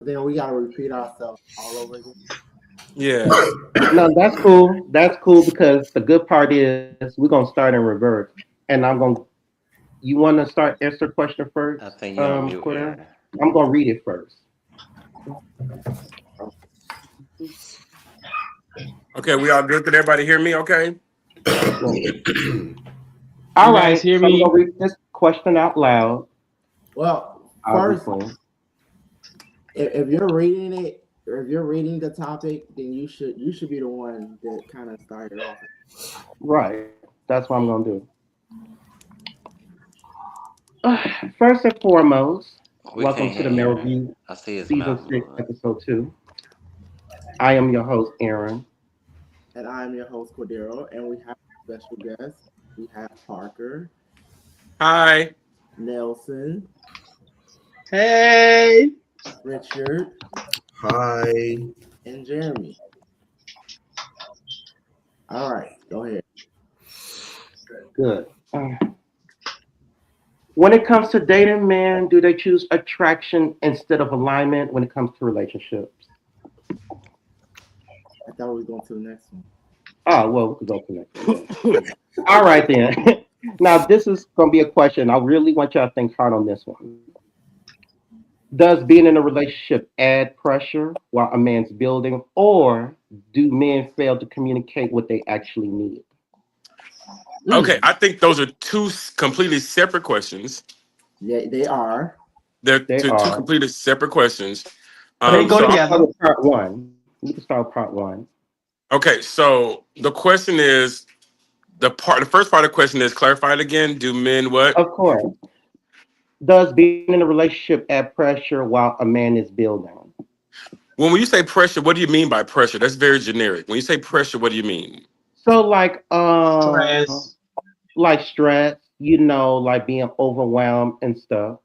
then we gotta repeat ourselves all over again. Yeah. No, that's cool. That's cool because the good part is we're gonna start in reverse, and I'm gonna. You want to start answer question first, I think you're on mute, Cordell? Aaron. I'm gonna read it first. Okay, we all good? Can everybody hear me? Okay. Well, You all guys right, hear so I'm me? gonna read this question out loud. Well, first, Obviously, if you're reading it, or if you're reading the topic, then you should be the one that kind of started off. right. That's what I'm gonna do. First and foremost, We welcome can't to hear the Male Aaron. Review I see his Season mouth 6, moving. Episode 2. I am your host, Aaron. And I'm your host Cordero, and we have special guests. We have Parker, Hi. Nelson, Hey. Richard, Hi. and Jeremy. All right, go ahead. Good. When it comes to dating men, do they choose attraction instead of alignment when it comes to relationships? I thought we was going to the next one. Oh, well, we could go to the next one. All right, then. Now, this is going to be a question. I really want y'all to think hard on this one. Does being in a relationship add pressure while a man's building, or do men fail to communicate what they actually need? Okay, Mm, I think those are completely separate questions. yeah, they are. They're They two are. completely separate questions. But They we go can So start together. with part one. We can start with part one. okay, so the question is the first part of the question is clarified again. Do men what? Of course. Does being in a relationship add pressure while a man is building? When you say pressure, what do you mean by pressure? That's very generic. When you say pressure, what do you mean? So Stress. like stress, like being overwhelmed and stuff.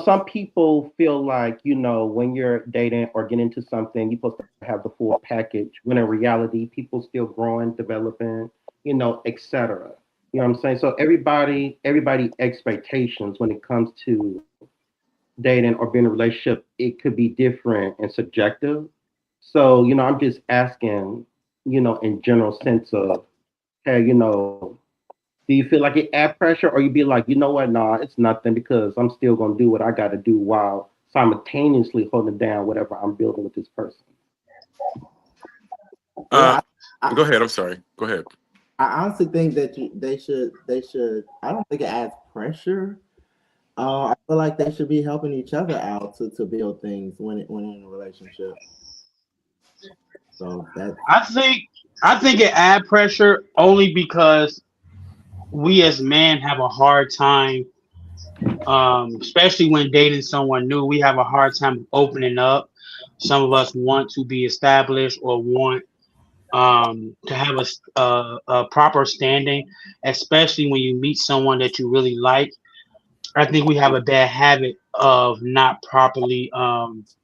Some people feel like, when you're dating or getting into something, you're supposed to have the full package. When in reality, people still growing, developing, etc. You know what I'm saying? So everybody expectations when it comes to dating or being in a relationship, it could be different and subjective. So, I'm just asking, in general sense of, hey, do you feel like it add pressure, or you be like, you know what, nah, it's nothing because I'm still gonna do what I gotta do while simultaneously holding down whatever I'm building with this person. Uh, Well, I, Go ahead. I'm sorry. Go ahead. I honestly think that they should. I don't think it adds pressure. I feel like they should be helping each other out to build things when in a relationship. So that I think I think it add pressure only because we as men have a hard time, especially when dating someone new. We have a hard time opening up. Some of us want to be established or want to have a proper standing, especially when you meet someone that you really like. I think we have a bad habit of not properly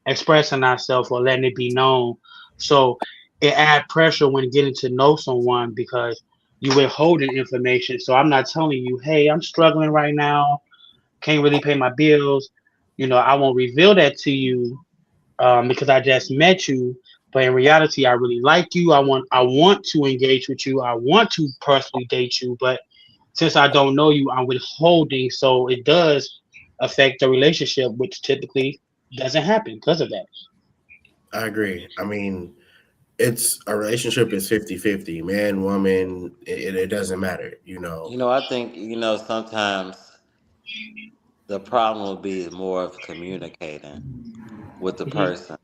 expressing ourselves or letting it be known. So it add pressure when getting to know someone because you withholding information. So I'm not telling you, hey, I'm struggling right now, can't really pay my bills. I won't reveal that to you because I just met you. But in reality, I really like you. I want to engage with you. I want to personally date you. But since I don't know you, I'm withholding. So it does affect the relationship, which typically doesn't happen because of that. I agree. I mean, it's a relationship is 50-50. Man, woman, it doesn't matter, you know. I think, sometimes the problem will be more of communicating with the Hmm. person.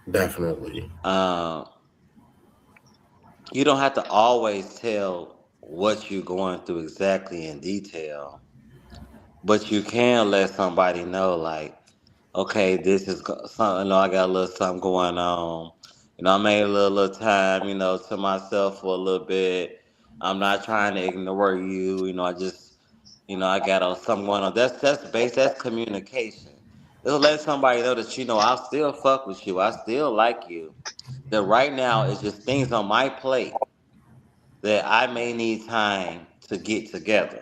Definitely. Um, you don't have to always tell what you're going through exactly in detail, but you can let somebody know, like, okay, this is something. I got a little something going on. I made a little time, to myself for a little bit. I'm not trying to ignore you. I just, I got something going on. That's communication. It'll let somebody know that I still fuck with you. I still like you. That right now it's just things on my plate that I may need time to get together.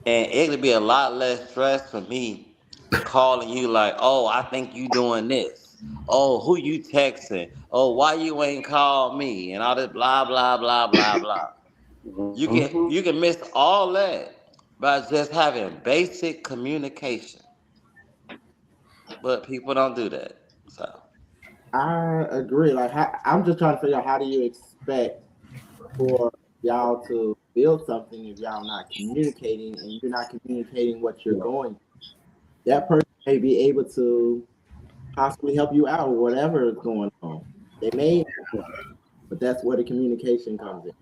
And it would be a lot less stress for me calling you like, oh, I think you doing this. Oh, who you texting? Oh, why you ain't called me? And all this blah blah blah blah blah. Mm-hmm. You can miss all that by just having basic communication. But people don't do that. So I agree. Like, I'm just trying to figure out how do you expect for y'all to build something if y'all not communicating and you're not communicating what you're going. That person may be able to possibly help you out with whatever is going on. They may, but that's where the communication comes in.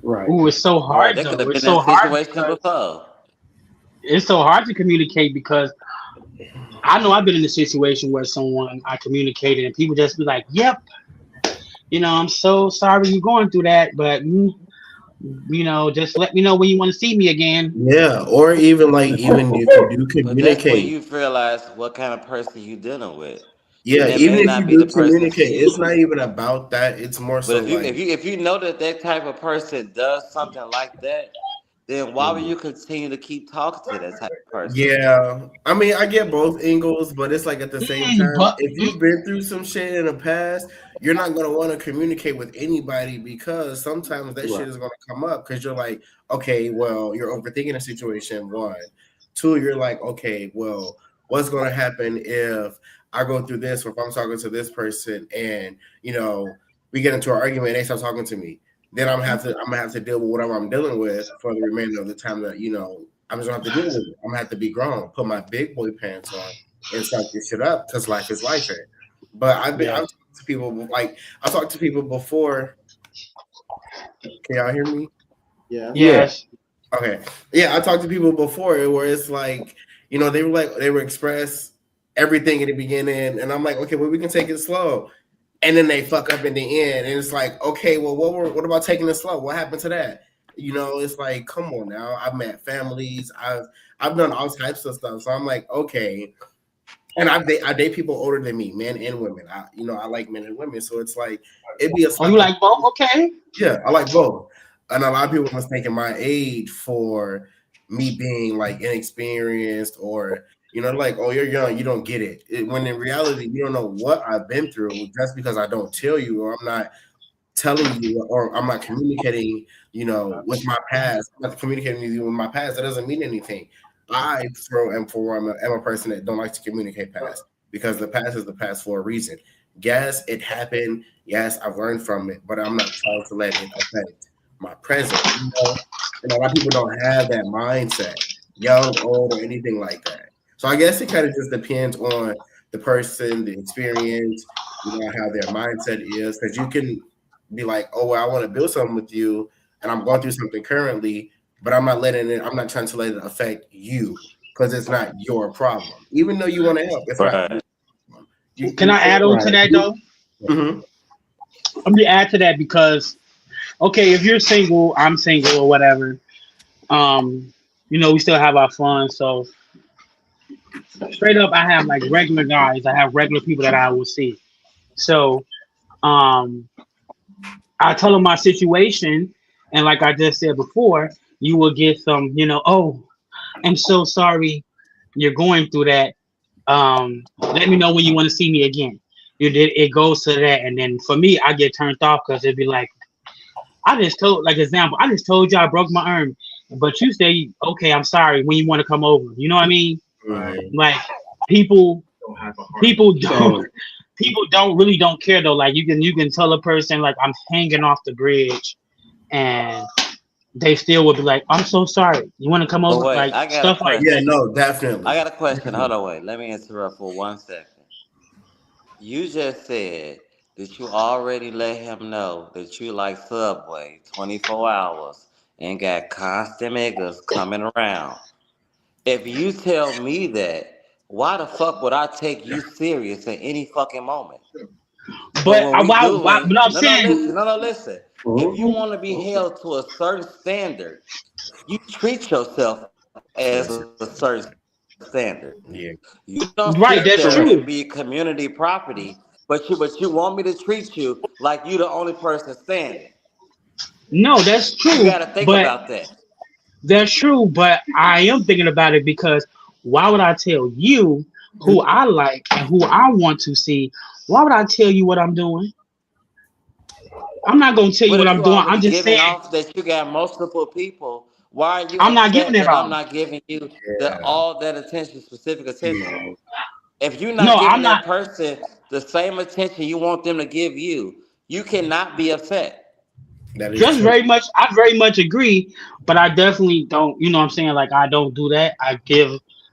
Right. Ooh, it's so right, hard that could though. have It's been that so hard situation because before. it's so hard to communicate because I know I've been in a situation where someone I communicated and people just be like, "Yep, I'm so sorry you're going through that, but just let me know when you want to see me again." Yeah, or even like even if you do But that's when communicate, you realize what kind of person you dealing with. yeah, It even may if not you be the do person for communicate, it's you. not even about that. It's more But so like, if you know that that type of person does something like that, then why would mhm. you continue to keep talking to that type of person? Yeah, I mean, I get both angles, but it's like at the same time, But if you've been through some shit in the past, you're not gonna want to communicate with anybody because sometimes that Right. shit is gonna come up because you're like, okay, well, you're overthinking a situation. One, two, you're like, okay, well, what's gonna happen if I go through this, or if I'm talking to this person and we get into an argument, and they start talking to me, then I'm gonna have to deal with whatever I'm dealing with for the remainder of the time that I'm just gonna have to deal with it. I'm gonna have to be grown, put my big boy pants on, and start this shit up because life is life. But I've yes, talked to people like I talked to people before. Can y'all hear me? Yeah. Yeah. yes, Okay. Yeah, I talked to people before where it's like, they were express everything in the beginning, and I'm like, okay, well, we can take it slow. And then they fuck up in the end, and it's like, okay, well, what about taking it slow? What happened to that? It's like, come on now. I've met families. I've done all types of stuff. So I'm like, okay. And I date people older than me, men and women. I like men and women. So it's like it'd be a oh, you slap. like both? Okay. Yeah, I like both. And a lot of people mistaking my age for me being like inexperienced or like, oh, you're young, you don't get it. When in reality, you don't know what I've been through just because I don't tell you or I'm not telling you or I'm not communicating, with my past. I'm not communicating with you with my past. That doesn't mean anything. I am a person that don't like to communicate past because the past is the past for a reason. Yes, it happened. Yes, I've learned from it, but I'm not trying to let it affect my present. And a lot of people don't have that mindset, young, old, or anything like that. So I guess it kind of just depends on the person, the experience, how their mindset is, because you can be like, oh, well, I want to build something with you, and I'm going through something currently, but I'm not trying to let it affect you because it's not your problem. Even though you want to help, it's not your Right. problem. Can I add on to Right. that though? Mhm. Let me add to that because okay, if you're single, I'm single or whatever. Um, we still have our fun. So straight up, I have like regular guys. I have regular people that I will see. So um, I tell them my situation, and like I just said before, you will get some, oh, I'm so sorry you're going through that. Let me know when you want to see me again. You did it goes to that, and then for me, I get turned off because it'd be like, like example, I just told you I broke my arm, but you say, okay, I'm sorry when you want to come over. You know what I mean? Mhm. Like people, people don't, So people don't care though. Like you can tell a person like I'm hanging off the bridge, and they still would be like, I'm so sorry. You want to come But over? wait, Like I got a stuff like Yeah, that. question. no, I definitely. got a question. Hold Definitely. on, wait. Let me interrupt for 1 second. You just said that you already let him know that you like Subway 24 hours and got constant niggas coming around. If you tell me that, why the fuck would I take you serious at any fucking moment? But But when we but doing, I'm no, no, saying, listen, no, no, listen. If you want to be held to a certain standard, you treat yourself as a That's it. certain standard. Yeah. You don't sit there right? and That's be correct. true. community property, but you want me to treat you like you the only person standing. No, that's You got true. to think But about that. that's true. But I am thinking about it because Why would I tell you who I like and who I want to see? Why would I tell you what I'm doing? I'm not gonna tell you But what if I'm you doing. already I'm just saying giving off that you got multiple people, why are you I'm not giving upset it that I'm all. not giving you the Yeah. all that attention, specific attention? No, If you're No, not giving I'm not. that person the same attention you want them to give you, you cannot be upset. that is Just true. very much. I very much agree, but I definitely don't. You know what I'm saying? Like I don't do that. I give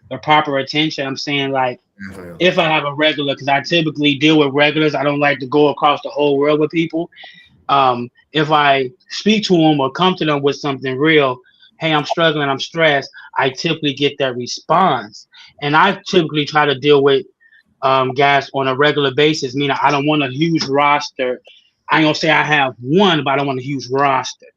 the proper attention. I'm saying like Definitely. if I have a regular, because I typically deal with regulars. I don't like to go across the whole world with people. If I speak to them or come to them with something real, hey, I'm struggling, I'm stressed, I typically get that response. And I typically try to deal with guys on a regular basis, meaning I don't want a huge roster. I ain't gonna say I have one, but I don't want a huge roster.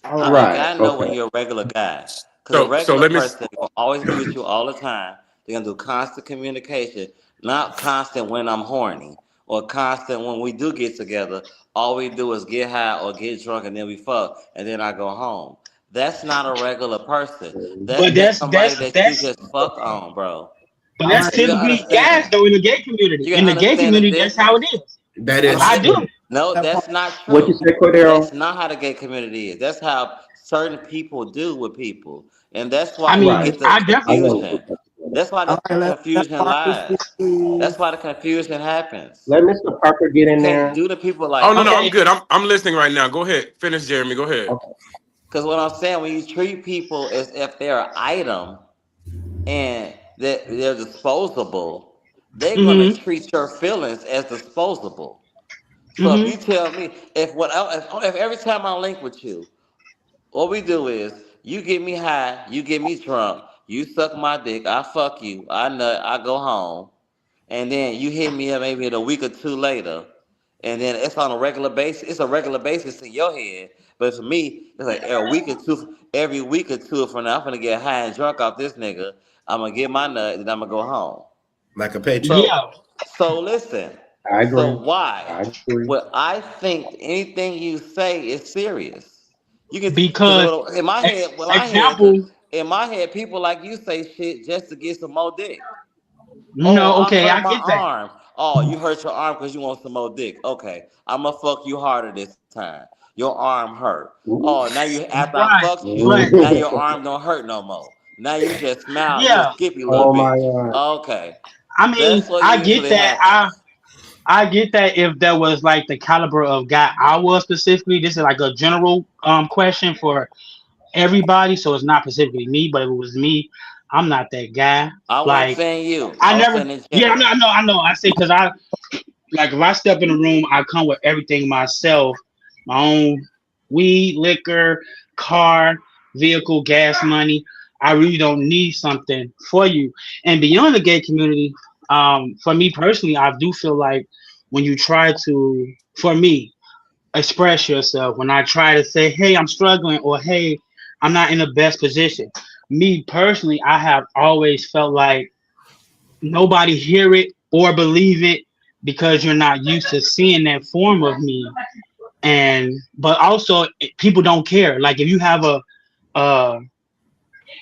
All right. A Right. guy know when Okay. you're a regular guy. Because a So regular let me. person will always be with you all the time. They're going to do constant communication, not constant when I'm horny or constant when we do get together. All we do is get high or get drunk and then we fuck and then I go home. That's not a regular person. That's But just that's somebody that's that you that's just fuck on, bro. but All that's right. You gotta typically guys understand. though in the gay community. You In gotta the gay understand the community, that's how it difference. is. That All is I right. do. true. No, That part. that's not What you true. say, That's Cordero? not how the gay community is. That's how certain people do with people. And that's I why we Right. mean, get the I I definitely know. confusion. That's why All the right. Let confusion Parker speak, lies. please. That's why the confusion happens. Let Mr. Parker get You in can't there. do to people Oh like no, no, I'm that. okay. good. I'm listening right now. Go ahead. Finish, Jeremy. Go ahead. Okay. Because what I'm saying, when you treat people as if they're an item and that they're disposable, they're gonna Mm-hmm. treat your feelings as disposable. So if you Mm-hmm. tell me if every time I link with you, what we do is you get me high, you get me drunk, you suck my dick, I fuck you, I nut, I go home, and then you hit me up maybe in a week or two later, and then it's on a regular basis. It's a regular basis in your head, but for me, it's like a week or two. Every week or two from now, I'm gonna get high and drunk off this nigga. I'm gonna get my nut, and I'm gonna go home. Like a paycheck. Yeah. So listen. I So agree. why? I agree. Well, I think anything you say is serious. You can because Because in my head, example, in my head, people like you say shit just to get some more dick. Oh, no, I okay, hurt I my get that. arm. Oh, you hurt your arm because you want some more dick. Okay, I'm gonna fuck you harder this time. Your arm hurt. Oh, Ooh. now you after I Right. fucked you, But now your arm don't hurt no more. Now you just smile. You a yeah, skippy little Oh my bitch. God. Okay, I mean, that's what I get usually that. happens. I get that if there was like the caliber of guy I was specifically. This is like a general question for everybody, so it's not specifically me. But if it was me, I'm not that guy. I wasn't Like saying you. I I was never. saying in Yeah, general. I know. I say because I like if I step in the room, I come with everything myself, my own weed, liquor, car, vehicle, gas money. I really don't need something for you. And beyond the gay community, for me personally, I do feel like when you try to, for me, express yourself, when I try to say, hey, I'm struggling, or hey, I'm not in the best position. Me personally, I have always felt like nobody hear it or believe it because you're not used to seeing that form of me. And but also people don't care. Like if you have a uh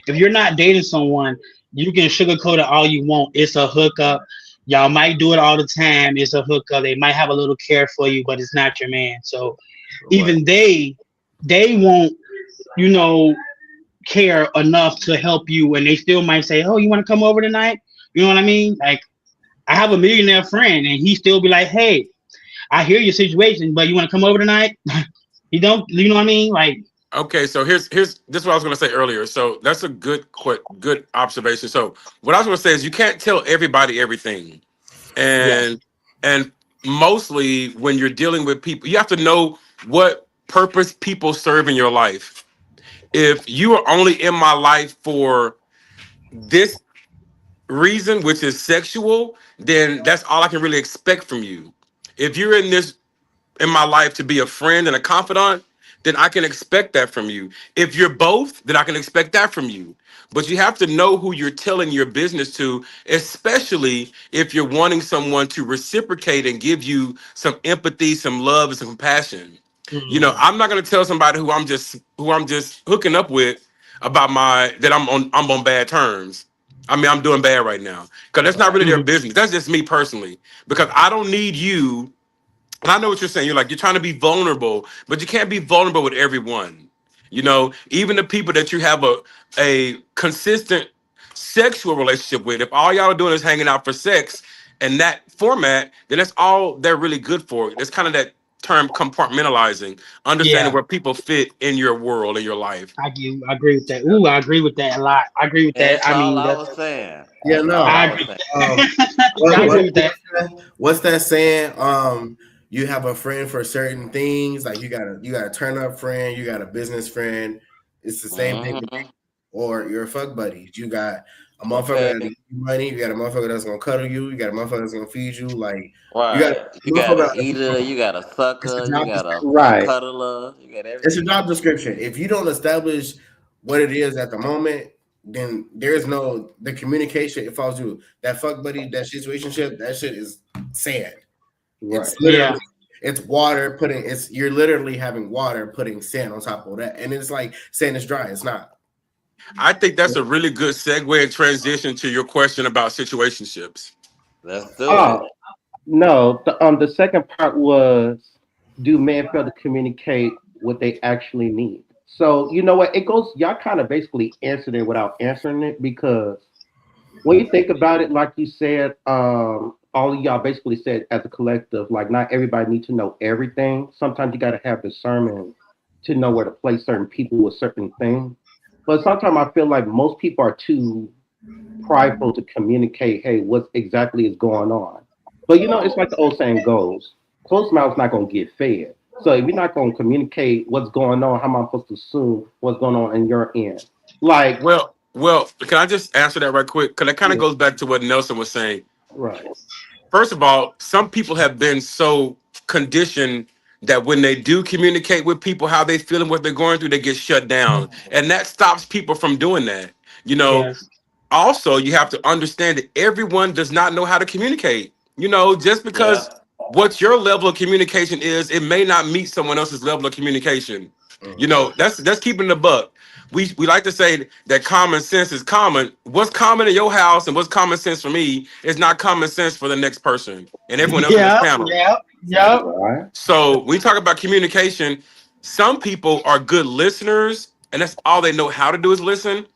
if you're not dating someone, you can sugarcoat it all you want. It's a hookup. Y'all might do it all the time. It's a hookup. They might have a little care for you, but it's not your man. So Right. even they won't, you know, care enough to help you, and they still might say, "Oh, you want to come over tonight?" You know what I mean? Like I have a millionaire friend, and he still be like, "Hey, I hear your situation, but you want to come over tonight?" He don't, you know what I mean? Like, Okay, so here's this is what I was going to say earlier. So that's a good observation. So what I was going to say is you can't tell everybody everything, yeah, and mostly when you're dealing with people, you have to know what purpose people serve in your life. If you are only in my life for this reason, which is sexual, then that's all I can really expect from you. If you're in my life to be a friend and a confidant, then I can expect that from you. If you're both, then I can expect that from you. But you have to know who you're telling your business to, especially if you're wanting someone to reciprocate and give you some empathy, some love, and some compassion. You know, mm, I'm not gonna tell somebody who I'm just hooking up with about my that I'm on bad terms. I mean, I'm doing bad right now. Because that's not Right. really their Mhm. business. That's just me personally. Because I don't need you. And I know what you're saying. You're like, you're trying to be vulnerable, but you can't be vulnerable with everyone. You know, even the people that you have a consistent sexual relationship with, if all y'all are doing is hanging out for sex and that format, then that's all they're really good for. It's kind of that term compartmentalizing, understanding Yeah, where people fit in your world, in your life. I agree with that. Ooh, I agree with that a lot. I agree with that. That's I all mean, I that was saying. Yeah, That's all no. I I was agree. saying. I What agree with that. what's that saying? You have a friend for certain things. Like you got a turn up friend, you got a business friend. It's the same thing with Hmm. or your fuck buddies. You got a motherfucker Okay. that'll give you money. You got a motherfucker that's gonna cuddle you. You got a motherfucker that's gonna feed you. Like you got a Right. You got motherfucker. a eater, you got a It's sucker, a you job got description. a Right. cuddler, you got It's a everything. job description. If you don't establish what it is at the moment, then there's no the communication. It falls through. That fuck buddy, that situationship, that shit is sand. It's Right. literally Yeah, it's water putting it's you're literally having water putting sand on top of that, and it's like sand is dry. It's not. I think that's a really good segue and transition to your question about situationships. Let's do it. Oh no. The second part was, do men fail to communicate what they actually need? So you know what? It goes. Y'all kind of basically answered it without answering it, because when you think about it, like you said, all of y'all basically said as a collective, like not everybody needs to know everything. Sometimes you got to have discernment to know where to place certain people with certain things. But sometimes I feel like most people are too prideful to communicate, hey, what exactly is going on. But you know, it's like the old saying goes, closed mouth's not gonna get fed. So if you're not gonna communicate what's going on, how am I supposed to assume what's going on in your end? Like, Well, can I just answer that right quick? Because that kind of yeah, goes back to what Nelson was saying. right, First of all, some people have been so conditioned that when they do communicate with people how they feel and what they're going through, they get shut down. And that stops people from doing that. You know, yes, also you have to understand that everyone does not know how to communicate. You know, just Yeah. because what your level of communication is, it may not meet someone else's level of communication. You Mhm. know, that's keeping the buck. We like to say that common sense is common. What's common in your house and what's common sense for me is not common sense for the next person and everyone else on this yeah, panel. yeah, Fact. yeah. right, So we talk about communication. Some people are good listeners, and that's all they know how to do is listen.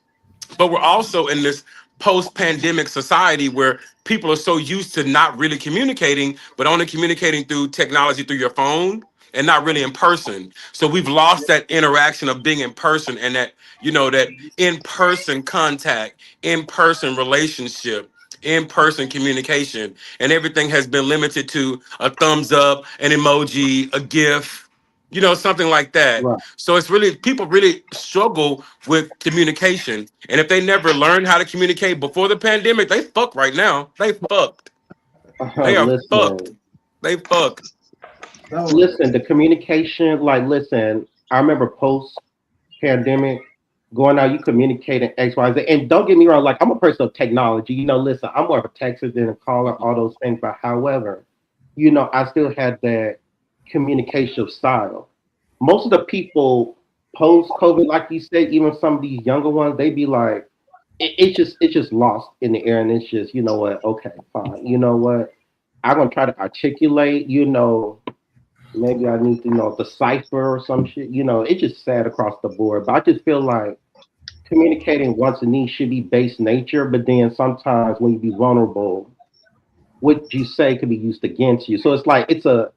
But we're also in this post-pandemic society where people are so used to not really communicating, but only communicating through technology, through your phone, and not really in person. So we've lost that interaction of being in person and that, you know, that in-person contact, in-person relationship, in-person communication, and everything has been limited to a thumbs up, an emoji, a gif, you know, something like that. right. So it's really people really struggle with communication. And if they never learned how to communicate before the pandemic, they fucked right now. They fucked. They are fucked. Listen, They fucked. So listen. The communication, like, listen. I remember post pandemic, going out, you communicating X, Y, Z. And don't get me wrong, like I'm a person of technology. You know, listen, I'm more of a texter than a caller, all those things. But however, you know, I still had that communication style. Most of the people post COVID, like you said, even some of these younger ones, they be like, it's just lost in the air, and it's just, you know what, okay, fine. You know what? I'm gonna try to articulate, you know, maybe I need to, you know, decipher or some shit. You know, it's just sad across the board. But I just feel like communicating wants and needs should be base nature, but then sometimes when you be vulnerable, what you say could be used against you. So it's like it's a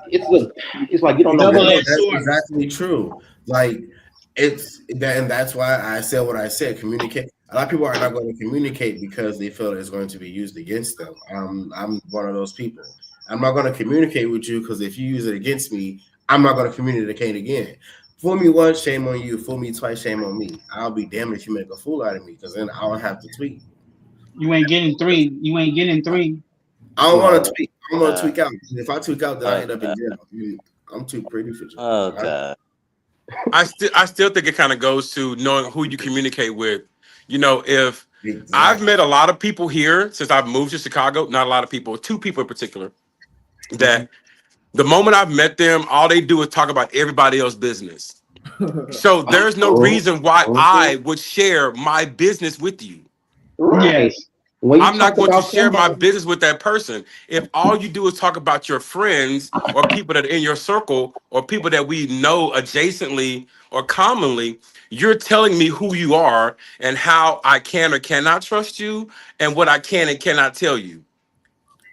it's like you don't know Yeah, what no, Double-edged to that's sword. exactly true. Like it's that, and that's why I said what I said. Communicate. A lot of people are not going to communicate because they feel it's going to be used against them. I'm one of those people. I'm not going to communicate with you because if you use it against me, I'm not going to communicate again. Fool me once, shame on you. Fool me twice, shame on me. I'll be damned if you make a fool out of me because then I'll have to tweet. You ain't getting three. You ain't getting three. I don't want to right. tweak. I don't want to Uh, tweak out. If I tweak out, then I oh end up in God. jail. I'm too pretty for jail. Oh God. I still think it kind of goes to knowing who you communicate with. You know, if I've Exactly. met a lot of people here since I've moved to Chicago, not a lot of people, two people in particular, Mhm. that the moment I've met them, all they do is talk about everybody else's business. So there's no Oh, reason why mhm, I would share my business with you. Right. Yes. When you I'm not talk going to about share my somebody, business with that person. If all you do is talk about your friends or people that are in your circle or people that we know adjacently or commonly, you're telling me who you are and how I can or cannot trust you and what I can and cannot tell you.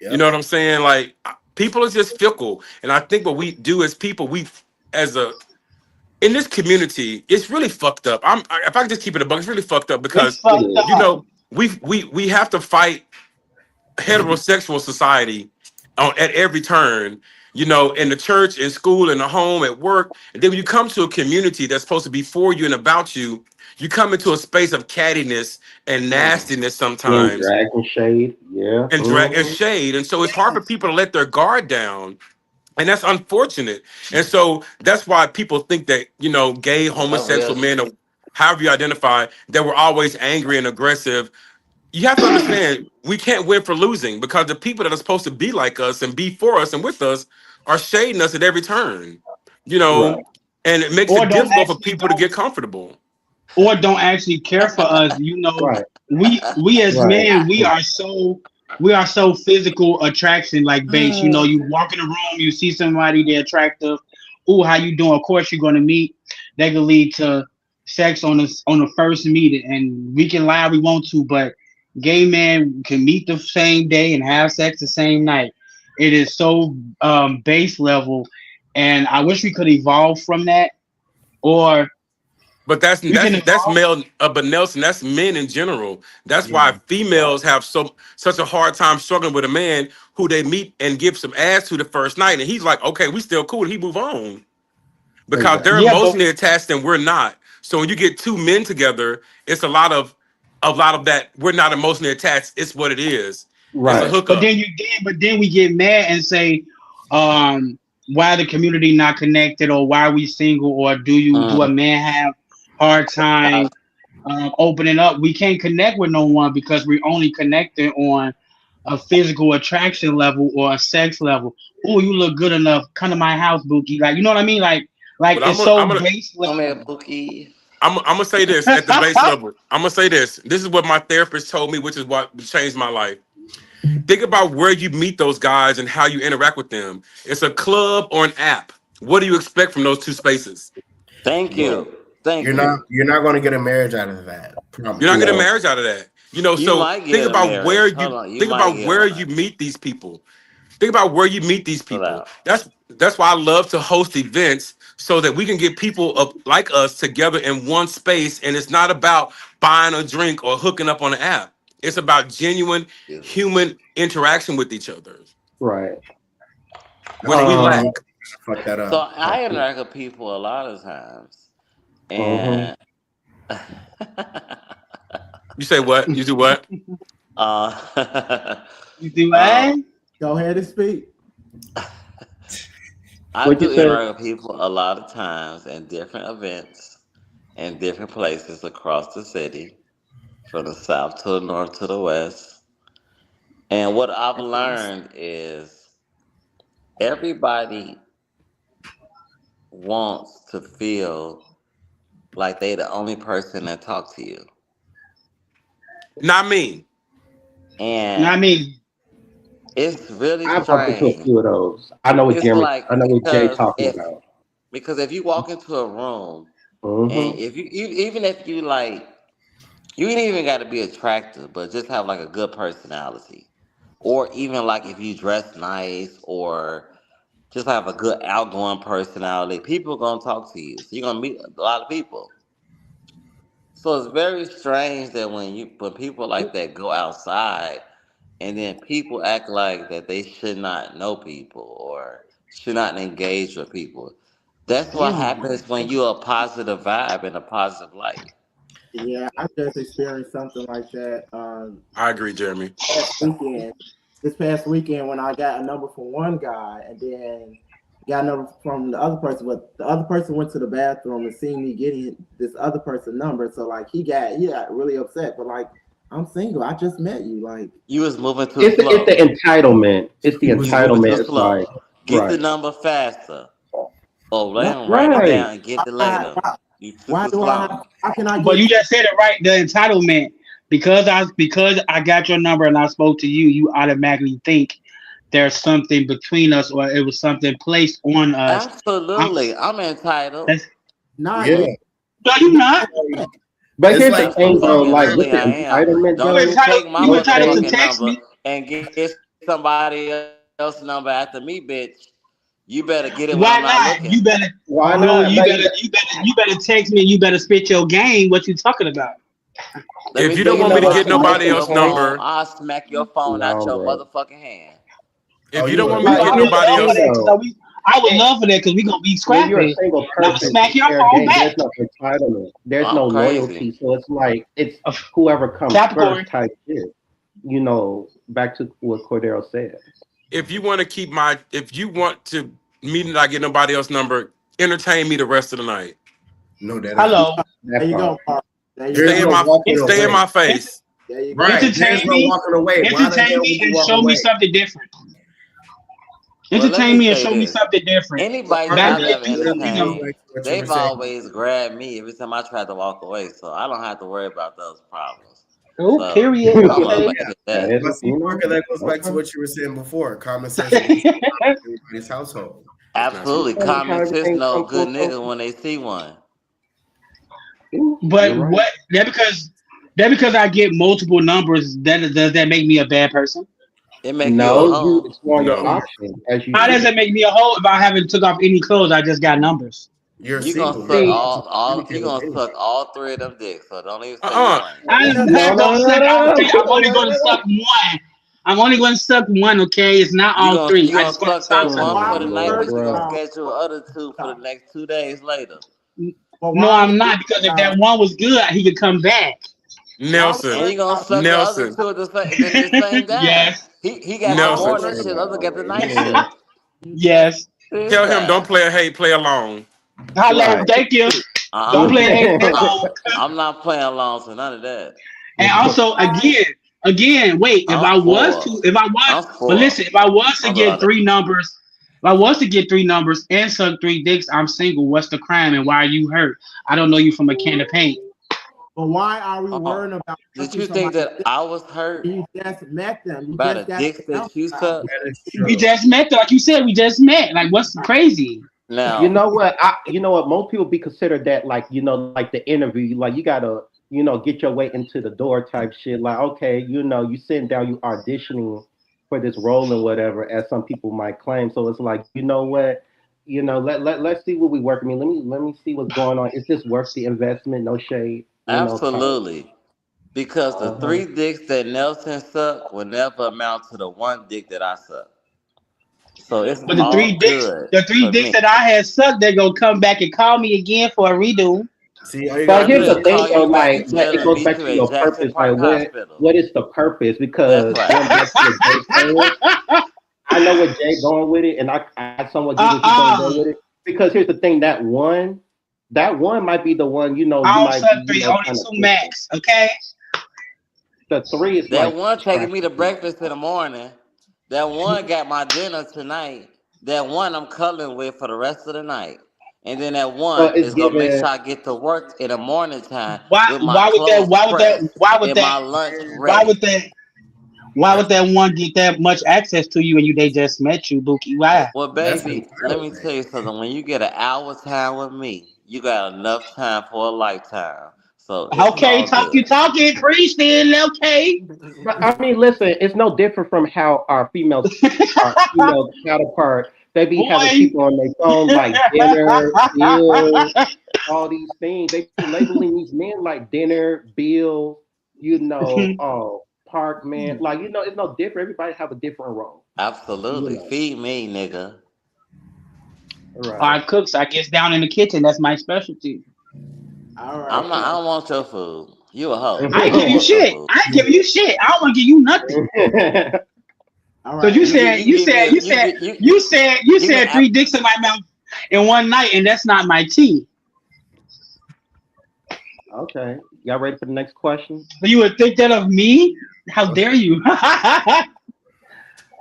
You know Yep. what I'm saying? Like people are just fickle. And I think what we do as people, we as a in this community, it's really fucked up. If I can just keep it a buck, it's really fucked up It's because it fucked is. you up. know we have to fight heterosexual society at every turn, you know, in the church, in school, in the home, at work. And then when you come to a community that's supposed to be for you and about you, you come into a space of cattiness and nastiness And sometimes dragon shade. Yeah. and drag and shade. And so it's hard for Yes. people to let their guard down. And that's unfortunate. And so that's why people think that, you know, gay, Yeah, real. homosexual men, or however you identify, that we're always angry and aggressive. You have to understand we can't win for losing because the people that are supposed to be like us and be for us and with us are shading us at every turn, you know, Right. and it makes Or it don't difficult for actually people to don't get comfortable. or don't actually care for us. You know, Right. we as Right. men, we are so physical attraction like base. You know, you walk in a room, you see somebody, they're attractive. Ooh, how you doing? Of course, you're gonna meet. That could lead to sex on the first meeting, and we can lie we want to, but gay men can meet the same day and have sex the same night. It is so base level, and I wish we could evolve from that, or But that's we that's can that's evolve. male, but Nelson, that's men in general. That's Yeah. why females have such a hard time struggling with a man who they meet and give some ass to the first night, and he's like, okay, we still cool, and he move on because Exactly. they're Yeah, but emotionally attached and we're not. So when you get two men together, it's a lot of that. We're not emotionally attached. It's what it is. It's a Right. but hookup. then we get mad and say, why the community not connected, or why we single, or do a Mm. man have hard time opening up? We can't connect with no one because we only connected on a physical attraction level or a sex level. Oh, you look good enough. Come to my house, Bookie. Like, you know what I mean? Like But it's I'm gonna, so I'm gonna, base Come here, level. Pookie. I'm gonna say this at the base level. I'm gonna say this. This is what my therapist told me, which is what changed my life. Think about where you meet those guys and how you interact with them. It's a club or an app. What do you expect from those two spaces? Thank Right. you. Thank You're not you. you're not going to get a marriage out of that. You're not Promise. getting No. marriage out of that. You know, You so might get a marriage. Hold on. You think might about get where one. you meet these people. Think about where you meet these Chill people. out. That's why I love to host events so that we can get people like us together in one space. And it's not about buying a drink or hooking up on an app. It's about genuine Excuse me. human interaction with each other, Right. which we Yeah, Um. lack. fuck that So up. I interact with people a lot of times, Mhm. and You say what? You do what? You do um, what? Go ahead and speak. I What you do say? interact with people a lot of times in different events in different places across the city, from the south to the north to the west. And what I've learned is everybody wants to feel like they the only person that talk to you. Not me. No, I And mean, it's really I've bumped into a strange. few of those. I know what It's Jeremy. like I know what Jay because talking if about. you walk into a room and Mhm. if even if you like you ain't even got to be attractive, but just have like a good personality. Or even like if you dress nice or just have a good outgoing personality, people gonna talk to you. So you're gonna meet a lot of people. So it's very strange that when people like that go outside and then people act like that they should not know people or should not engage with people. That's what Yeah, happens when you're a positive vibe and a positive light. yeah. I just experienced something like that I agree, Jeremy. past weekend. This past weekend when I got a number from one guy and then got a number from the other person, but the other person went to the bathroom and seen me getting this other person number. So like he got really upset. But like I'm single. I just met you. Like You was moving too It's the slow. entitlement. It's the You was moving too entitlement. It's like slow. Get the right. number faster. Or why let him write it Right. down and get it why later. why, You took why too do I have? long. How can I but get? you just said it right. The entitlement. because I got your number and I spoke to you, you automatically think there's something between us or it was something placed on us. I'm Absolutely, I'm entitled. that's Not Yeah. yet. no, you not. Like, But it's here's the like thing, though, like with Absolutely, the I am. entitlement, Don't You though, you entitled take my you no entitled to shade. motherfucking text number me. and get somebody else's number after me, bitch. You better get it when Why I'm not not? looking. Why No, not? Like, you better text me and you better spit your game. What you talking about? Let If me you but tell don't you you want know me to something. what? I get To can make nobody take the your else's point, phone. number, I'll smack your phone out no, your bro. motherfucking hand. oh, if you you don't would. want me to But get I here's would the nobody love for thing, else, that though. because I would love for that because we gonna be When you're a scrapping single and I'm gonna person, smack it's your fair phone game. back. There's no entitlement. There's I'm no crazy. loyalty. So it's like it's Of whoever comes Capricorn. first type shit. You know, back to what Cordero said. if you want to keep my, if you want to me to not get nobody else's number, entertain me the rest of the night. No, that is Hello. That There you part. go, Mark. There you there's Stay in go. no my, walking Ent- stay in away. my ent- face. There you go. Right. There's entertain no me. walking away. Why the Entertain hell me would you and walk show me away? something different. Well, let Entertain me me and say show me this. something different. But Anybody that Parker, That I've way that ever you literally goes know. entertained, back to what you were they've saying. always grabbed me every time I tried to walk away. So I don't have to worry about those problems. Oh, So period. I'm gonna Okay. make Yeah. it That that. is, But see, you Parker, know, that goes back to okay. what you were saying before. Common sense needs to apply in everybody's household. It's not true. Absolutely. Funny how Common sense everything know comes good full niggas circle. when they see one. You're But right. what that because I get multiple numbers, that does that make me a bad person? It make you a No, you hoe. explore your No. options as you How does should. it make me a hoe if I haven't took off any clothes? I just got numbers. You're You gonna single. suck You're See, allowed to all you communicate with gonna anyone. suck all three of them dicks. So don't even say Uh-uh. you ain't. I am no, not no, gonna no, suck no, all three. I'm no, only wait, gonna wait, wait. suck one. I'm only gonna suck one, okay? It's not all three. You I gonna just gonna suck suck that Well, one why for are the we Oh, night, Lord, first but you gonna bro. off? schedule other two for the next 2 days later. Well, no, why are we I'm not because first if off? that one was good, he could come back. Why are we Nelson, And you first gonna off? suck the other Nelson, two at the same time. Yes. He got the Why are we Nelson. morning first shift, other got the No, night yeah, shift. you said Yes. This Tell him don't guy. play a hate, play along. Hello, right. thank you. Don't Uh-uh. play hate play on. I'm not playing along to none of that. And also, why again, wait. If I'm I was spoiled. to, if I was, I'm but spoiled. listen, if I was to I'm get about three numbers, if I was to get three numbers and suck three dicks, I'm single. What's the crime and why are you hurt? I don't know you from a can of paint. but why are we to. worrying about Did sucking you think somebody's that dick? I was hurt You just met them. You by just the got dicks their that number. you Like, suck? That is We true. just met, like you said, we just met. Like, what's crazy? You Now, know what? You know what? Most people be considered that like like the interview. Like you gotta get your way into the door type shit. Like okay, you sitting down, you auditioning for this role and whatever, as some people might claim. So it's like you know what, let's see what we work. I mean, let me see what's going on. Is this worth the investment? No shade, type. absolutely. Because the Uh-huh. three dicks that Nelson sucked will never amount to the one dick that I suck. So it's But all good the three for dicks me. that I had sucked, they're gonna come back and call me again for a redo. See, all you But gotta I do here's is the should just thing, call though, you back like and that tell it them to goes meet back you to at your Jackson purpose. Like, Park Hospital. what is the purpose? That's Because right. going back to what Jay said, I know what Jay going with it, and I somewhat get what he's gonna go uh-uh. with it. Because here's the thing, that one might be the one, I you don't might be, suck three, only kind of two pushing. max. Okay. The three is That like one taking me to practical. breakfast in the morning. That one got my dinner tonight. That one I'm cuddling with for the rest of the night. And then that So one it's is gonna make given. sure I get to work in the morning time Why? with my Why would that? clothes Why would that? pressed Why would and that? my lunch Why would ready. that? Why would that one get that much access to you and they just met you, Bookie? Why? Well, that's baby, let me entitlement. tell you something. When you get an hour time with me, you got enough time for a lifetime. So it's Okay, all talk you good. talking, preach then, okay. But I mean, listen, it's no different from how our female counterpart, they be having Boy. people on their phone like dinner, bills, all these things. They be labeling these men like dinner, bill, park man. Like, it's no different. Everybody have a different role. You Absolutely. know. Feed me, nigga. Right. I cooks, I guess down in the kitchen. That's my specialty. all right. I'm not. I don't want your food. You a hoe. I ain't I don't giving you want your shit. food. I ain't giving you shit. I don't want to give you nothing. All Cause right. You can give me a you give me said three dicks in my mouth in one night, and that's not my tea. Okay. Y'all ready for the next question? But you would think that of me? How dare you?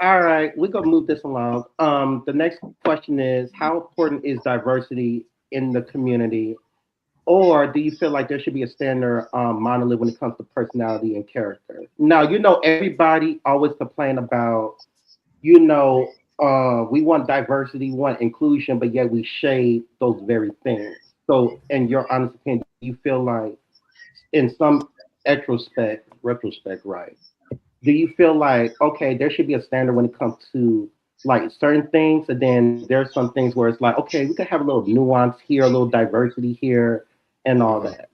All right, we're gonna move this along. The next question is: how important is diversity in the community? Or do you feel like there should be a standard monolith when it comes to personality and character? Now, you know, everybody always complain about, you know, we want diversity, we want inclusion, but yet we shade those very things. So, in your honest opinion, do you feel like, in some retrospect, right? Do you feel like, okay, there should be a standard when it comes to like certain things, and then there's some things where it's like, okay, we could have a little nuance here, a little diversity here, and all Mhm. that,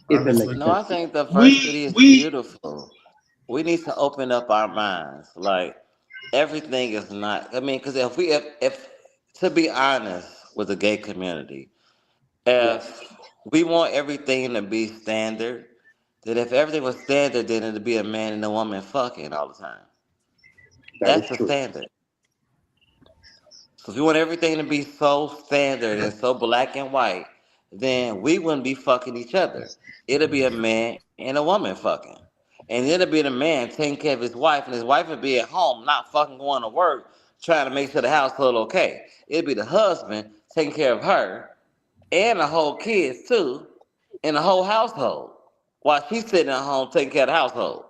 if it Honestly, makes No, I sense to think We diversity is we beautiful. We need to open up our minds. Like everything is not. I mean, because if to be honest with the gay community, you. if we want everything to be standard, then if everything was standard, then it'd be a man and a woman fucking all the time. That That's is the true. standard. So if you want everything to be so standard and so black and white, then we wouldn't be fucking each other. It'll be a man and a woman fucking. And it'll be the man taking care of his wife, and his wife would be at home, not fucking going to work, trying to make sure the household okay. It'll be the husband taking care of her and the whole kids too, and the whole household, while she's sitting at home taking care of the household.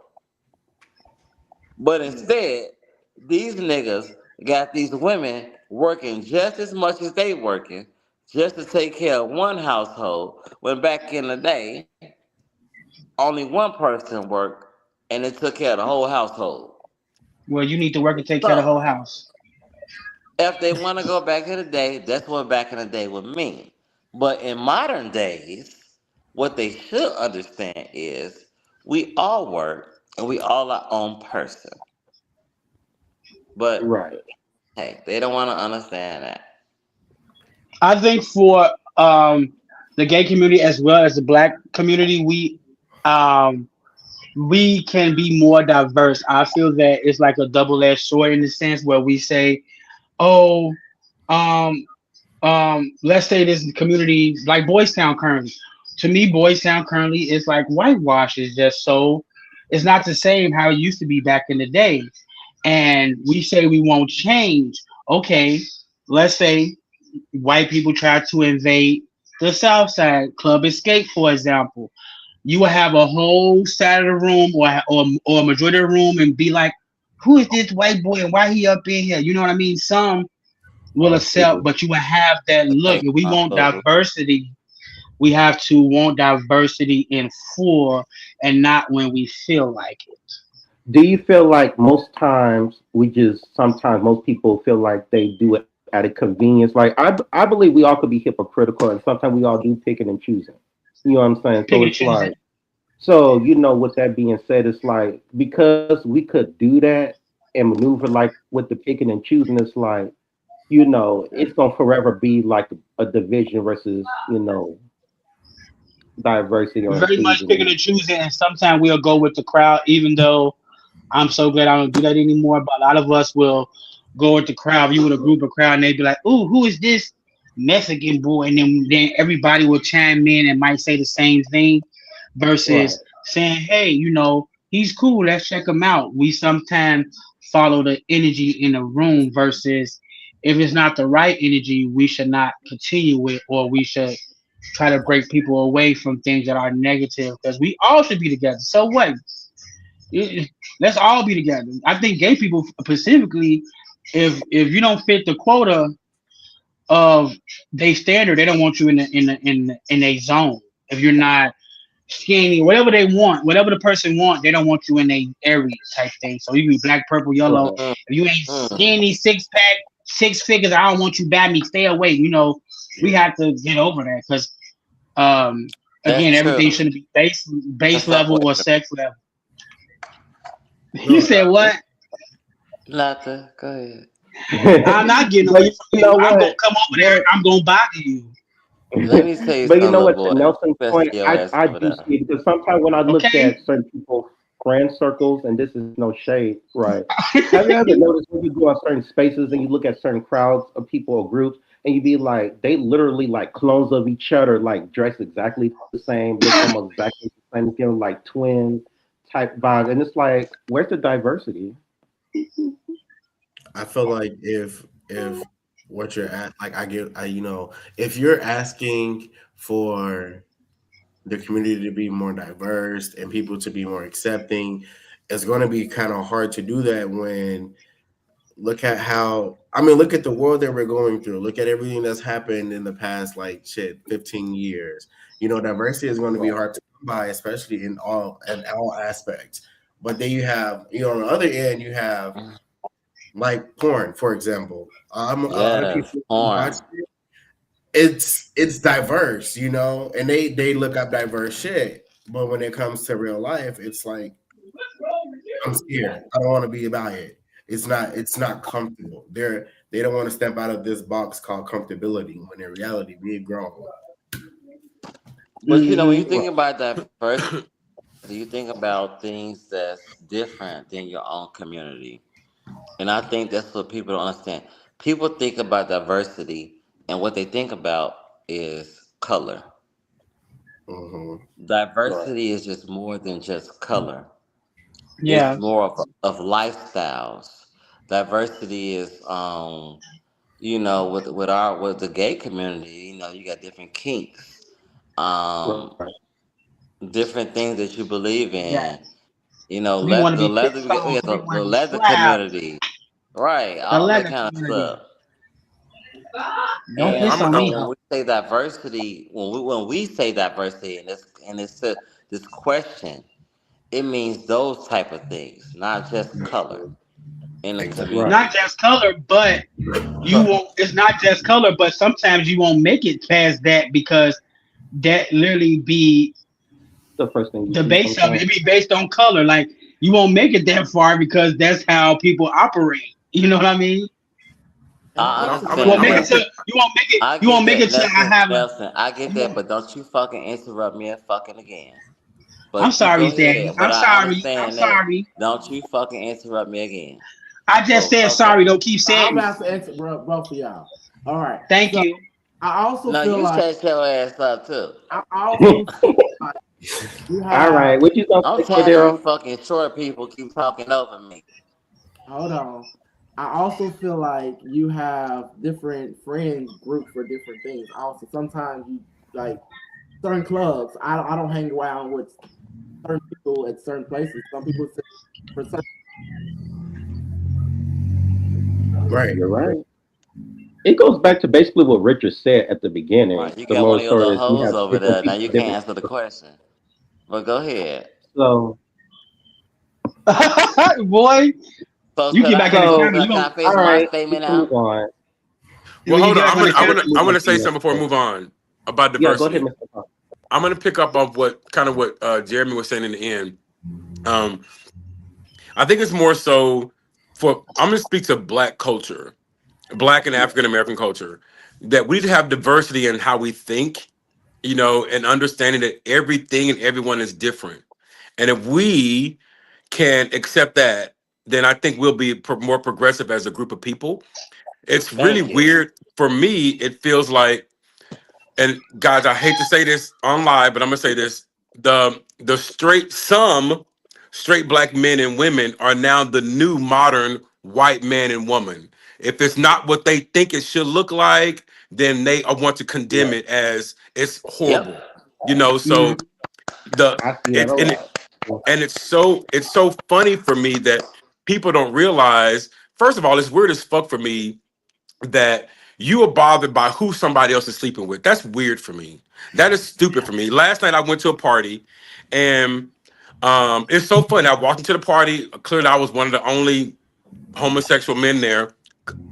But instead, these niggas got these women working just as much as they working just to take care of one household. When back in the day, only one person worked and it took care of the whole household. well, you need to work and take care of the So whole house. if they want to go back to the day, that's what back in the day would mean. But in modern days, what they should understand is we all work and we all our own person. But Right. hey, they don't want to understand that. I think for the gay community as well as the black community, um we can be more diverse. I feel that it's like a double edged sword in the sense where we say, oh, um, let's say this community like Boys Town currently. To me, Boys Town currently is like whitewash. Is just so. It's not the same how it used to be back in the day. And we say we won't change. Okay, let's say white people try to invade the South Side Club Escape, for example. You will have a whole side of the room or a majority of the room and be like, who is this white boy and why he up in here? You know what I mean? Some will I accept, see. but you will have that look. Okay, If we want so diversity, we have to want diversity in full and not when we feel like it. Do you feel like most times we just sometimes most people feel like they do it out of convenience? Like I believe we all could be hypocritical, and sometimes we all do picking and choosing. You know what I'm saying? So Pick and it's choose like, it. so you know, with that being said, it's like because we could do that and maneuver like with the picking and choosing, it's like, you know, it's gonna forever be like a division versus, you know, diversity or Very much picking inclusion. and choosing, and sometimes we'll go with the crowd, even though I'm so glad I don't do that anymore. But a lot of us will go with the crowd. You with a group of crowd, and they'd be like, "Ooh, who is this Mexican boy?" And then everybody will chime in and might say the same thing, Right. versus saying, "Hey, he's cool. Let's check him out." We sometimes follow the energy in the room versus if it's not the right energy, we should not continue with, or we should try to break people away from things that are negative because we all should be together. So what? It- let's all be together. I think gay people specifically, if you don't fit the quota of they standard, they don't want you in a zone. If you're not skinny, whatever they want, whatever the person want, they don't want you in a area type thing. So you can be black, purple, yellow. Right. mm, If you ain't mm, skinny, six pack, six figures, I don't want you by me. Stay away. We yeah. have to get over that because um again, that's everything true. shouldn't be To base fuck with level or them. sex level. You No, said what? Nothing. Go ahead. I'm not getting But away you from you. know I'm gonna what? come over there. But I'm gonna bother you. Let me tell you but you something, know little what? To boy. Nelson's Best point, your ass I over do there. see it because sometimes when I look Okay? at certain people's friend circles, and this is no shade, right? Have you ever noticed when you go out certain spaces and you look at certain crowds of people or groups, and you be like, they literally like clones of each other, like dressed exactly the same, look almost exactly the same, feeling like twin type vibe, and it's like, where's the diversity? I feel like if what you're at. Like if you're asking for the community to be more diverse and people to be more accepting, it's going to be kind of hard to do that when look at the world that we're going through. Look at everything that's happened in the past, like shit, 15 years. Diversity is going to be hard to come by, especially in all aspects. But then you have, on the other end, you have like porn, for example. Other Yes, people who watch porn. it, it's diverse, and they look up diverse shit. But when it comes to real life, it's like I'm scared. I don't want to be about it. It's not comfortable. They don't want to step out of this box called comfortability when in reality we're grown. But when you Hmm. think about diversity, you think about things that's different than your own community. And I think that's what people don't understand. People think about diversity, and what they think about is color. Hmm. Right. Diversity is just more than just color. It's Yeah. more of lifestyles. Diversity is with the gay community, you got different kinks, Right. um, different things that you believe Yeah. in. We want to The be leather pissed we off. got We the want to be leather slapped. community, right? The All that leather kind of community. stuff. Don't Yeah, And piss I'm on me, when ho. we say diversity, when we say diversity, and it's this question, it means those type of things, not just color in the Exactly. Right. Not community. just color, but you So, won't. It's not just color, but sometimes you won't make it past that because that literally be The first thing you the see base of it. sometimes. It be based on color. Like you won't make it that far because that's how people operate. You know what I mean? I but You won't understand I'm make gonna it that. to. pick. You won't make it. I You get won't make that, it to. I Nelson. have a. Nelson, I get You that, won't, but don't you fucking interrupt me and fucking again. I'm But you go sorry, Daniel. ahead. But I'm I sorry. I'm understand that. sorry. Don't you fucking interrupt me again. I just said Okay. sorry. Don't keep I'm saying it. about to answer both of y'all. All right. Thank So you. I also No, feel you like shut your ass up too. I also feel like you All have. right. What you gonna I'm say, tired of you Cordero? fucking short people keep talking over me. Hold on. I also feel like you have different friends groups for different things. Also, sometimes you like certain clubs. I don't hang around with certain people at certain places. Some people say for certain. Right. You're right. It goes back to basically what Richard said at the beginning. Right, you The got one moral of your story little is we hoes have over different there. Now people you for can't different. answer the question. But go ahead. So, Boy, So you should get I back in the answer? counter. so You Can gonna I all finish my right. We statement can move now? on. Well, when you hold on. get back I'm on gonna the I'm counter. gonna Let's move I'm on gonna to the say next something before we point. move on about Yeah, go ahead, diversity. Mr. Park. I'm gonna pick up on what Jeremy was saying in the end. Um, I think it's more so for I'm gonna speak to Black culture, Black and African American culture, that we have diversity in how we think, and understanding that everything and everyone is different. And if we can accept that, then I think we'll be more progressive as a group of people. It's really Thank you. weird for me. It feels like, and guys, I hate to say this on live, but I'm gonna say this: the some straight Black men and women are now the new modern white man and woman. If it's not what they think it should look like, then they want to condemn Yep. it as it's horrible. Yep. So the I see that it a and lot. it and it's so funny for me that people don't realize. First of all, it's weird as fuck for me that you are bothered by who somebody else is sleeping with. That's weird for me. That is stupid for me. Last night I went to a party, and it's so funny. I walked into the party. Clearly, I was one of the only homosexual men there,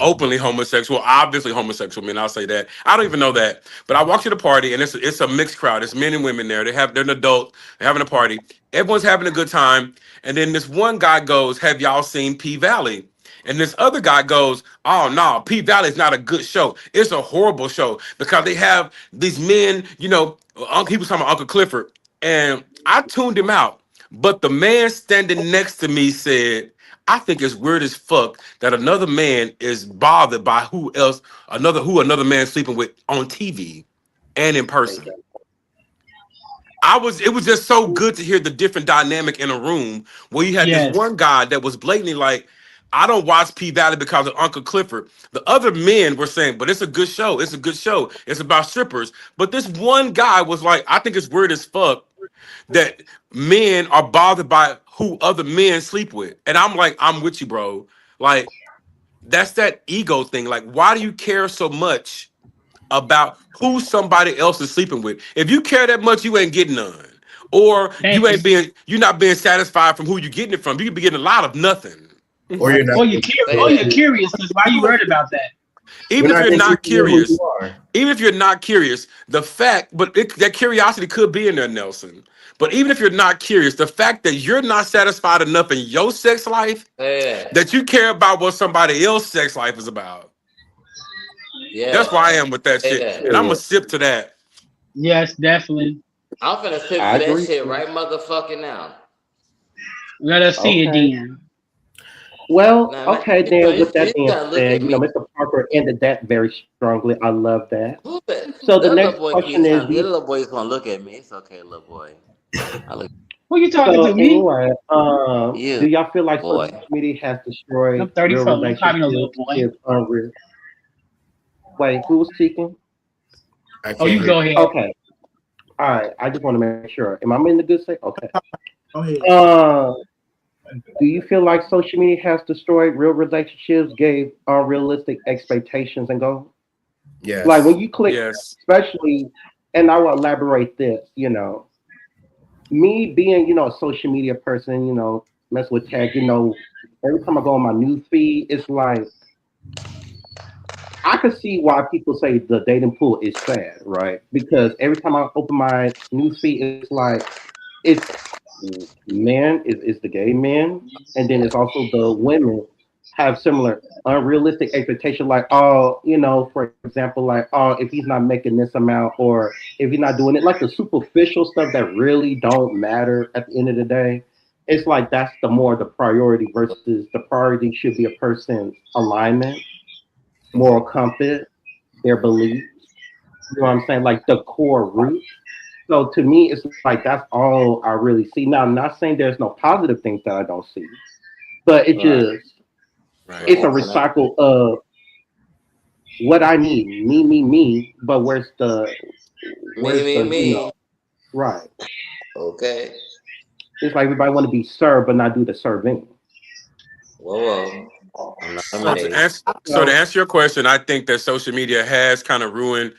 openly homosexual, obviously homosexual men. I'll say that. I don't even know that, but I walked to the party and it's a mixed crowd. It's men and women there. They're an adult. They're having a party. Everyone's having a good time. And then this one guy goes, "Have y'all seen P Valley?" And this other guy goes, "Oh no, P Valley is not a good show. It's a horrible show because they have these men. He was talking about Uncle Clifford, and I tuned him out. But the man standing next to me said, I think it's weird as fuck that another man is bothered by who another man sleeping with on TV and in person. It was just so good to hear the different dynamic in a room where you had this Yes. one guy that was blatantly like, I don't watch P Valley because of Uncle Clifford. The other men were saying, but it's a good show. It's a good show. It's about strippers. But this one guy was like, I think it's weird as fuck that men are bothered by who other men sleep with. And I'm like, I'm with you, bro. Like, that's that ego thing. Like, why do you care so much about who somebody else is sleeping with? If you care that much, you ain't getting none. Or Thank you. you're not being satisfied from who you're getting it from. You could be getting a lot of nothing. Or you're not. You're curious because why you worried about that? Even if you're not curious, who you are. even if you're not curious, the fact, that curiosity could be in there, Nelson. But even if you're not curious, the fact that you're not satisfied enough in your sex life, that you care about what somebody else's sex life is about. Yeah. That's why I am with that shit. And I'm gonna sip to that. Yes, definitely. I'm finna sip to that shit right motherfucking now. Let us see it then. Well, Nah, okay, man, then with that you being gotta look said, at me. Mr. Parker ended that very strongly. I love that. That So the little next boy question keeps is, trying. The little boy's gonna look at me. It's okay, little boy. I look. Who you talking so to, me? anyway, do You, y'all feel like boy. social media has I'm destroyed 34. real Don't call me no little relationships? boy. Is unreal. Wait, who was speaking? I can't Oh, you hear. go ahead. Okay, all right. I just want to make sure. Am I in the good state? Okay. Go ahead. Do you feel like social media has destroyed real relationships, gave unrealistic expectations and goals? Yes. Like when you click, Yes. especially, and I will elaborate this, me being, a social media person, mess with tech, every time I go on my news feed, it's like, I can see why people say the dating pool is sad, right? Because every time I open my news feed, it's like, it's men, is the gay men, and then it's also the women have similar unrealistic expectation, like, oh, for example, like, oh, if he's not making this amount, or if he's not doing it, like the superficial stuff that really don't matter at the end of the day. It's like that's the priority versus the priority should be a person's alignment, moral compass, their beliefs. You know what I'm saying? Like the core root. So to me, it's like that's all I really see. Now, I'm not saying there's no positive things that I don't see, but it Right. just Right. it's a recycle of what I need, me. But where's the Me. right? Okay. It's like everybody want to be served, but not do the serving. Whoa. I'm not a So to maid. answer, so to So answer your question, I think that social media has kind of ruined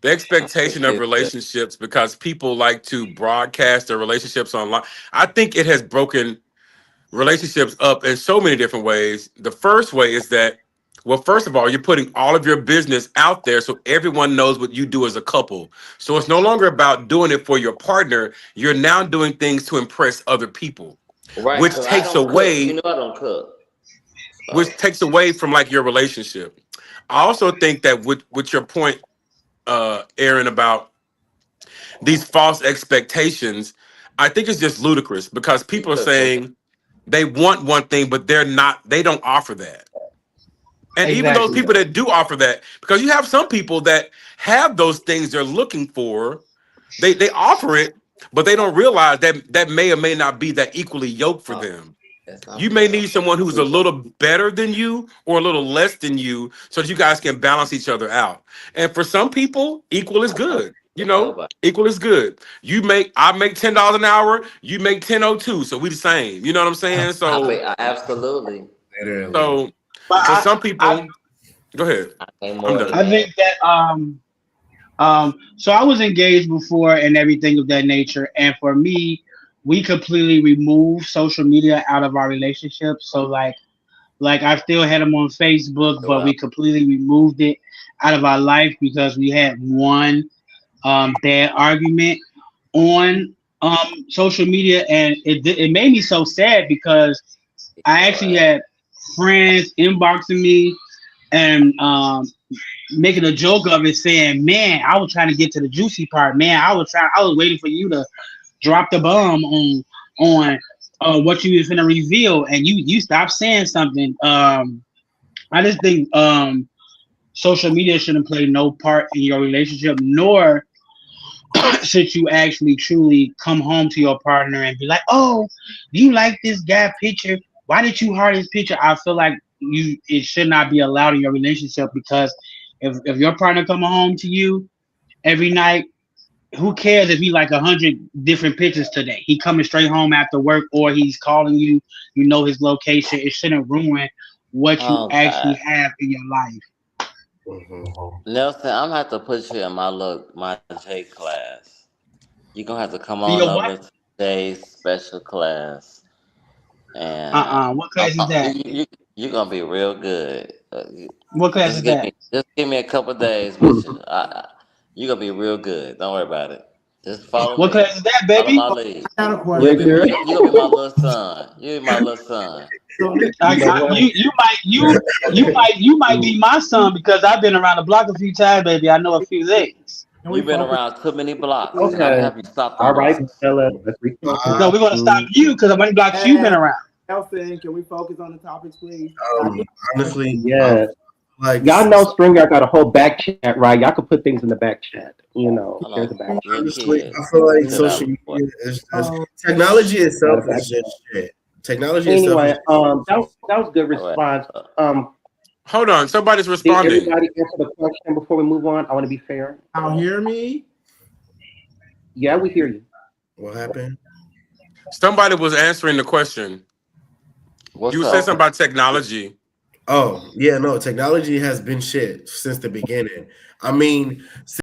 the expectation of relationships because people like to broadcast their relationships online. I think it has broken relationships up in so many different ways. The first way is that, well, first of all, you're putting all of your business out there so everyone knows what you do as a couple. So it's no longer about doing it for your partner. You're now doing things to impress other people, Right, which because I takes don't cook. You away, know I don't cook. So from like your relationship. I also think that with your point, Aaron, about these false expectations, I think it's just ludicrous because you people are cook, nigga. saying they want one thing, but they don't offer that. And even those Exactly. people that do offer that, because you have some people that have those things they're looking for, they offer it, but they don't realize that that may or may not be that equally yoked for Oh, them. that's not You for may that. need someone who's a little better than you or a little less than you so that you guys can balance each other out. And for some people, equal is good. Nobody. Equal is good. I make $10 an hour, you make 10.02, so we the same. You know what I'm saying? Absolutely. Literally. So But for some people, go ahead. I ain't I'm more than done. I think that. that so I was engaged before and everything of that nature, and for me, we completely removed social media out of our relationship. So like I still had them on Facebook, but Well, we completely removed it out of our life because we had one bad argument on social media, and it made me so sad because I actually right. had friends inboxing me and making a joke of it, saying, "Man, I was trying to get to the juicy part. Man, I was waiting for you to drop the bomb on what you was gonna reveal, and you stopped saying something." I just think social media shouldn't play no part in your relationship, nor should you actually truly come home to your partner and be like, "Oh, you like this guy picture? why did you hide this picture? I feel like it should not be allowed in your relationship because if your partner come home to you every night, who cares if he like 100 different pictures today? He coming straight home after work or he's calling you. You know his location. It shouldn't ruin what you Oh actually God, have in your life. Mhm. Nelson, I'm gonna have to put you in my J class. You're gonna have to come And on your what? over to Jay's special class, and What class is that? you're gonna be real good. What class is that? Just give me a couple days, but you're gonna be real good. Don't worry about it. Just follow What me. class is that, Follow baby? my lead. I got a Rigor. question. You gonna be my little son. You be my little son. So let You know what? You might be my son because I've been around the block a few times, baby. I know a few things. can we You've been focus, around too many blocks, and I'm gonna Okay. have you stop them All right, blocks. Stella. Let's No, reconnect. we're gonna stop you because how many blocks you've been around. Nelson? Can we focus on the topics, please? Honestly, I Yeah. like Y'all know Stringer got a whole back chat, right? Y'all could put things in the back chat. You know, Hold there's a back on, chat. little honestly, kid. I feel like Chill social out, boy. media is Oh, technology Got itself a back is chat. just shit. Technology itself is Anyway, just that was good All right. response. Hold on, somebody's Did responding. everybody answer the question before we move on? I want to be fair. y'all hear me? Yeah, we hear you. what happened. Somebody was answering the question. You What's were saying up? something about technology. Oh, yeah, no, technology has been shit since the beginning. I mean,